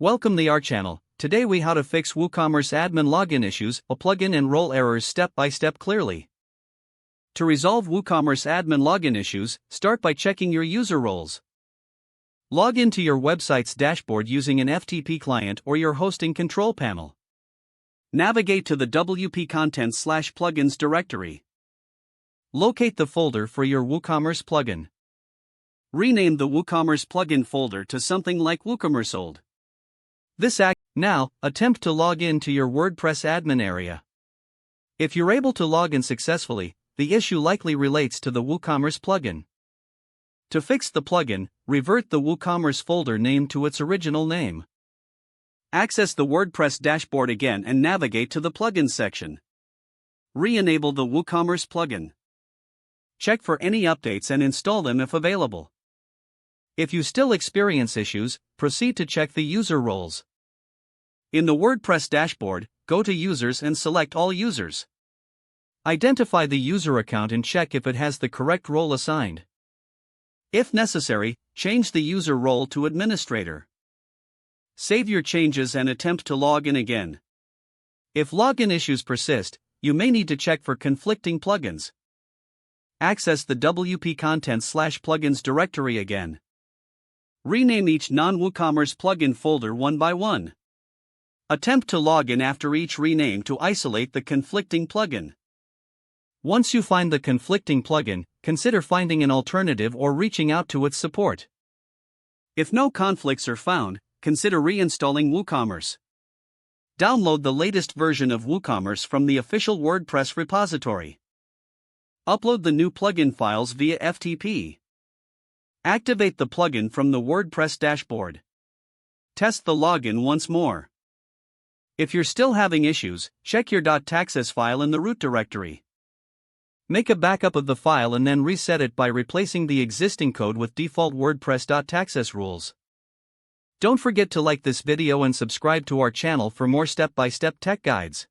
Welcome to our channel. Today we how to fix WooCommerce admin login issues, a plugin and role errors step by step clearly. To resolve WooCommerce admin login issues, start by checking your user roles. Log into your website's dashboard using an FTP client or your hosting control panel. Navigate to the WP Contents/Plugins directory. Locate the folder for your WooCommerce plugin. Rename the WooCommerce plugin folder to something like WooCommerce old. Now, attempt to log in to your WordPress admin area. If you're able to log in successfully, the issue likely relates to the WooCommerce plugin. To fix the plugin, revert the WooCommerce folder name to its original name. Access the WordPress dashboard again and navigate to the Plugins section. Re-enable the WooCommerce plugin. Check for any updates and install them if available. If you still experience issues, proceed to check the user roles. In the WordPress dashboard, go to Users and select All Users. Identify the user account and check if it has the correct role assigned. If necessary, change the user role to Administrator. Save your changes and attempt to log in again. If login issues persist, you may need to check for conflicting plugins. Access the WP Contents/Plugins directory again. Rename each non-WooCommerce plugin folder one by one. Attempt to log in after each rename to isolate the conflicting plugin. Once you find the conflicting plugin, consider finding an alternative or reaching out to its support. If no conflicts are found, consider reinstalling WooCommerce. Download the latest version of WooCommerce from the official WordPress repository. Upload the new plugin files via FTP. Activate the plugin from the WordPress dashboard. Test the login once more. If you're still having issues, check your .taxes file in the root directory. Make a backup of the file and then reset it by replacing the existing code with default WordPress.taxes rules. Don't forget to like this video and subscribe to our channel for more step-by-step tech guides.